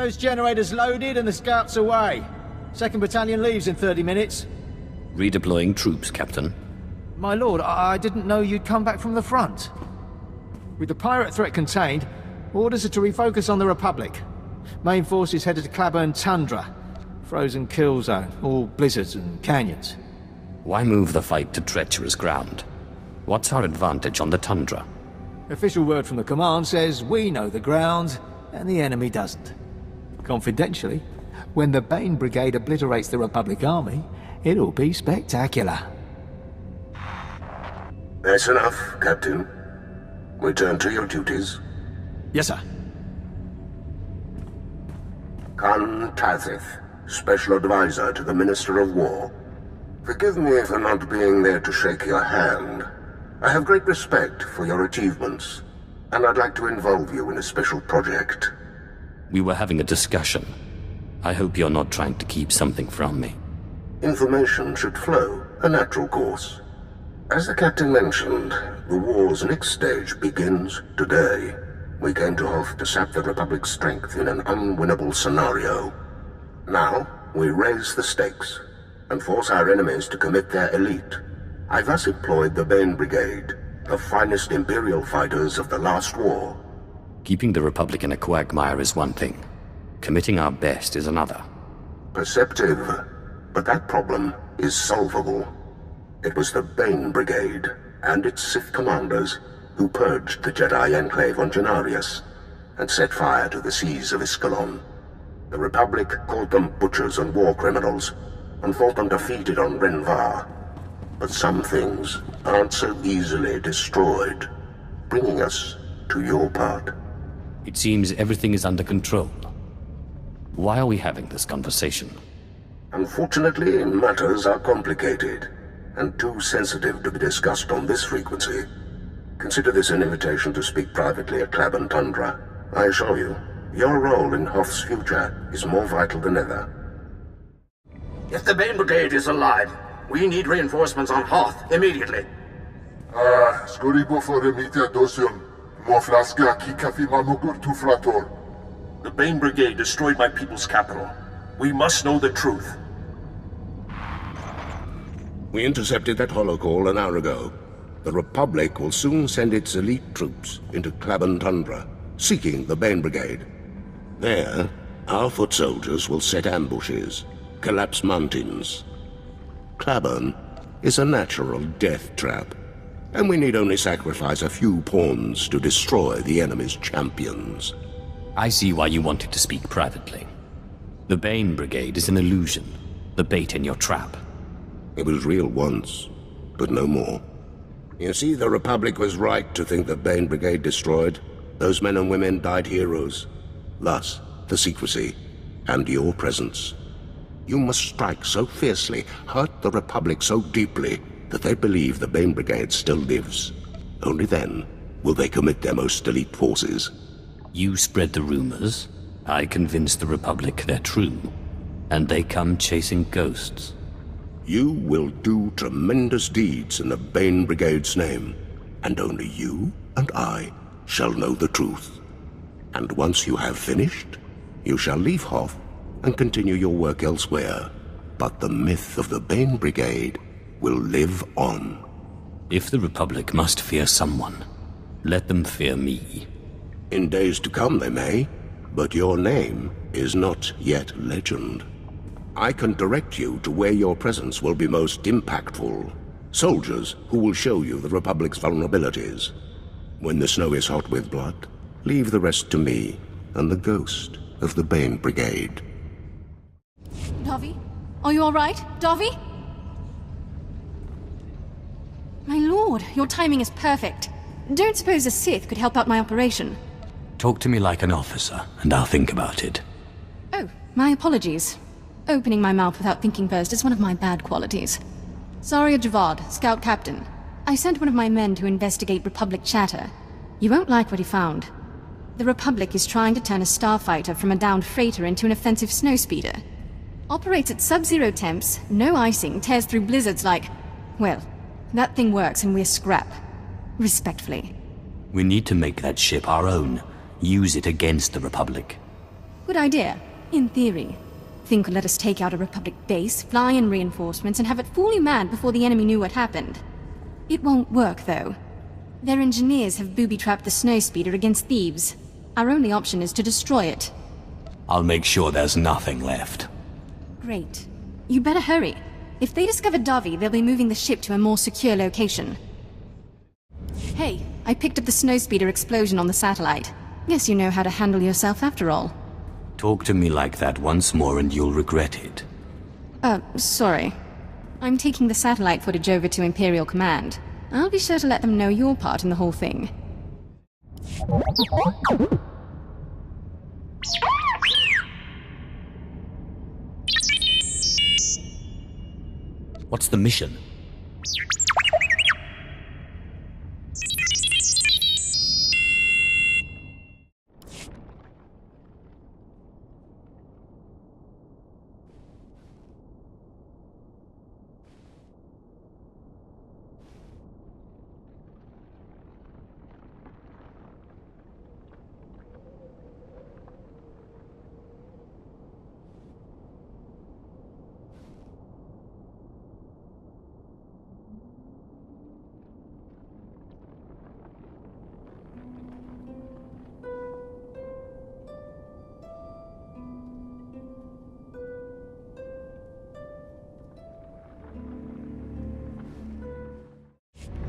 those generators loaded and the scouts away. 2nd Battalion leaves in 30 minutes. Redeploying troops, Captain. My lord, I didn't know you'd come back from the front. With the pirate threat contained, orders are to refocus on the Republic. Main forces headed to Claburn Tundra. Frozen kill zone, all blizzards and canyons. Why move the fight to treacherous ground? What's our advantage on the tundra? Official word from the command says we know the ground, and the enemy doesn't. Confidentially, when the Bane Brigade obliterates the Republic Army, it'll be spectacular. That's enough, Captain. Return to your duties. Yes, sir. Khan Tathith, Special Advisor to the Minister of War. Forgive me for not being there to shake your hand. I have great respect for your achievements, and I'd like to involve you in a special project. We were having a discussion. I hope you're not trying to keep something from me. Information should flow, a natural course. As the Captain mentioned, the war's next stage begins today. We came to Hoth to sap the Republic's strength in an unwinnable scenario. Now, we raise the stakes, and force our enemies to commit their elite. I thus employed the Bane Brigade, the finest Imperial fighters of the last war. Keeping the Republic in a quagmire is one thing. Committing our best is another. Perceptive, but that problem is solvable. It was the Bane Brigade and its Sith commanders who purged the Jedi Enclave on Genarius and set fire to the seas of Iskalon. The Republic called them butchers and war criminals, and thought them defeated on Renvar. But some things aren't so easily destroyed, bringing us to your part. It seems everything is under control. Why are we having this conversation? Unfortunately, matters are complicated, and too sensitive to be discussed on this frequency. Consider this an invitation to speak privately at Claburn Tundra. I assure you, your role in Hoth's future is more vital than ever. If the Bane Brigade is alive, we need reinforcements on Hoth immediately. Skoribo for remite dosion. Moflaska kikafi mamukur tu flator. The Bane Brigade destroyed my people's capital. We must know the truth. We intercepted that holocall an hour ago. The Republic will soon send its elite troops into Claburn Tundra, seeking the Bane Brigade. There, our foot soldiers will set ambushes, collapse mountains. Claburn is a natural death trap, and we need only sacrifice a few pawns to destroy the enemy's champions. I see why you wanted to speak privately. The Bane Brigade is an illusion, the bait in your trap. It was real once, but no more. You see, the Republic was right to think the Bane Brigade destroyed. Those men and women died heroes. Thus, the secrecy, and your presence. You must strike so fiercely, hurt the Republic so deeply, that they believe the Bane Brigade still lives. Only then will they commit their most elite forces. You spread the rumors, I convince the Republic they're true, and they come chasing ghosts. You will do tremendous deeds in the Bane Brigade's name, and only you and I shall know the truth. And once you have finished, you shall leave Hoth and continue your work elsewhere. But the myth of the Bane Brigade will live on. If the Republic must fear someone, let them fear me. In days to come they may, but your name is not yet legend. I can direct you to where your presence will be most impactful. Soldiers who will show you the Republic's vulnerabilities. When the snow is hot with blood, leave the rest to me and the ghost of the Bane Brigade. Davi? Are you all right? Davi? My lord, your timing is perfect. Don't suppose a Sith could help out my operation. Talk to me like an officer, and I'll think about it. Oh, my apologies. Opening my mouth without thinking first is one of my bad qualities. Saria Javad, Scout Captain. I sent one of my men to investigate Republic chatter. You won't like what he found. The Republic is trying to turn a starfighter from a downed freighter into an offensive snowspeeder. Operates at sub-zero temps, no icing, tears through blizzards like... Well, that thing works and we're scrap. Respectfully. We need to make that ship our own. Use it against the Republic. Good idea, in theory. Thing could let us take out a Republic base, fly in reinforcements, and have it fully manned before the enemy knew what happened. It won't work, though. Their engineers have booby-trapped the snowspeeder against thieves. Our only option is to destroy it. I'll make sure there's nothing left. Great. You better hurry. If they discover Davi, they'll be moving the ship to a more secure location. Hey, I picked up the snowspeeder explosion on the satellite. Guess you know how to handle yourself after all. Talk to me like that once more and you'll regret it. Sorry. I'm taking the satellite footage over to Imperial Command. I'll be sure to let them know your part in the whole thing. What's the mission?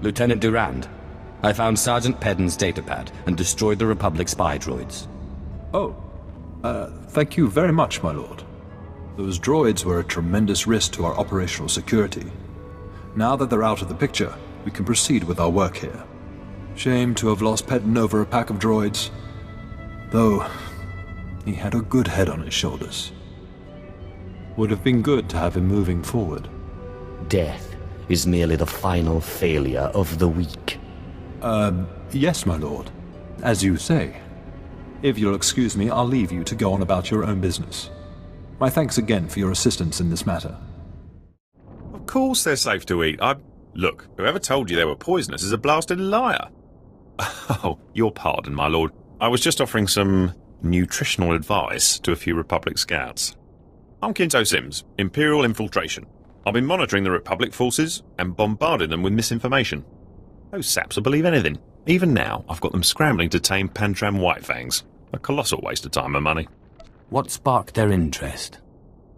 Lieutenant Durand, I found Sergeant Pedden's datapad and destroyed the Republic spy droids. Oh, thank you very much, my lord. Those droids were a tremendous risk to our operational security. Now that they're out of the picture, we can proceed with our work here. Shame to have lost Pedden over a pack of droids. Though, he had a good head on his shoulders. Would have been good to have him moving forward. Death is merely the final failure of the weak. Yes, my lord. As you say. If you'll excuse me, I'll leave you to go on about your own business. My thanks again for your assistance in this matter. Of course they're safe to eat. Look, whoever told you they were poisonous is a blasted liar. Oh, your pardon, my lord. I was just offering some nutritional advice to a few Republic scouts. I'm Kinto Sims, Imperial Infiltration. I've been monitoring the Republic forces and bombarding them with misinformation. Those saps will believe anything. Even now, I've got them scrambling to tame Pantram Whitefangs. A colossal waste of time and money. What sparked their interest?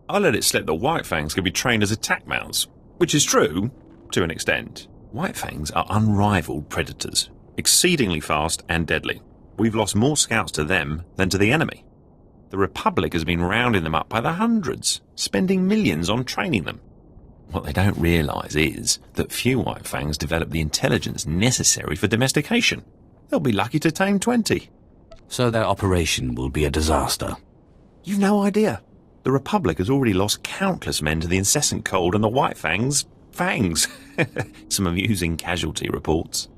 I let it slip that Whitefangs could be trained as attack mounts, which is true, to an extent. Whitefangs are unrivaled predators, exceedingly fast and deadly. We've lost more scouts to them than to the enemy. The Republic has been rounding them up by the hundreds, spending millions on training them. What they don't realise is that few Whitefangs develop the intelligence necessary for domestication. They'll be lucky to tame 20. So their operation will be a disaster. You've no idea. The Republic has already lost countless men to the incessant cold and the Whitefangs' fangs. Some amusing casualty reports.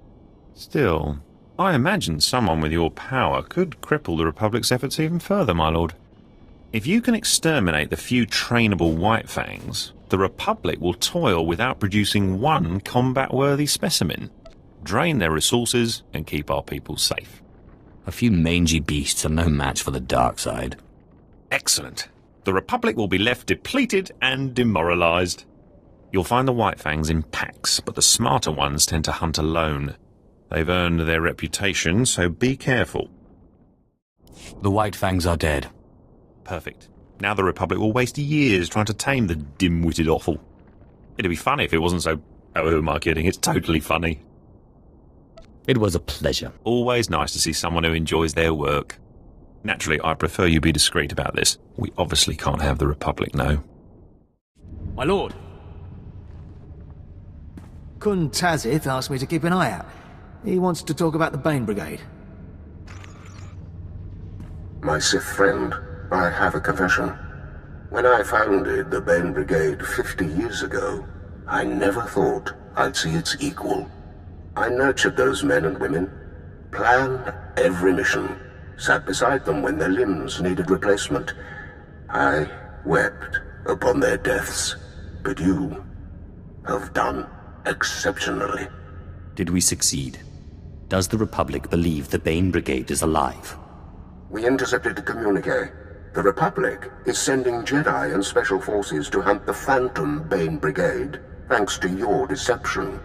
Still, I imagine someone with your power could cripple the Republic's efforts even further, my lord. If you can exterminate the few trainable Whitefangs, the Republic will toil without producing one combat-worthy specimen, drain their resources, and keep our people safe. A few mangy beasts are no match for the dark side. Excellent. The Republic will be left depleted and demoralized. You'll find the Whitefangs in packs, but the smarter ones tend to hunt alone. They've earned their reputation, so be careful. The Whitefangs are dead. Perfect. Now the Republic will waste years trying to tame the dim-witted offal. It'd be funny if it wasn't so... Oh, who am I kidding? It's totally funny. It was a pleasure. Always nice to see someone who enjoys their work. Naturally, I prefer you be discreet about this. We obviously can't have the Republic know. My lord. Kun Tazith asked me to keep an eye out. He wants to talk about the Bane Brigade. My Sith friend, I have a confession. When I founded the Bane Brigade 50 years ago, I never thought I'd see its equal. I nurtured those men and women, planned every mission, sat beside them when their limbs needed replacement. I wept upon their deaths, but you have done exceptionally. Did we succeed? Does the Republic believe the Bane Brigade is alive? We intercepted a communique. The Republic is sending Jedi and Special Forces to hunt the Phantom Bane Brigade, thanks to your deception.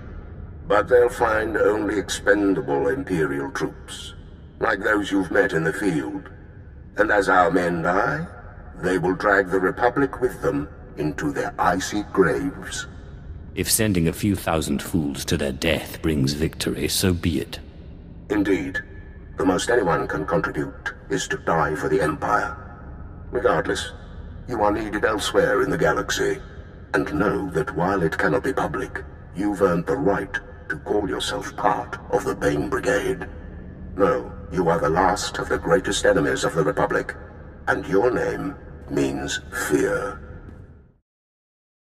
But they'll find only expendable Imperial troops, like those you've met in the field. And as our men die, they will drag the Republic with them into their icy graves. If sending a few thousand fools to their death brings victory, so be it. Indeed. The most anyone can contribute is to die for the Empire. Regardless, you are needed elsewhere in the galaxy. And know that while it cannot be public, you've earned the right to call yourself part of the Bane Brigade. No, you are the last of the greatest enemies of the Republic, and your name means fear.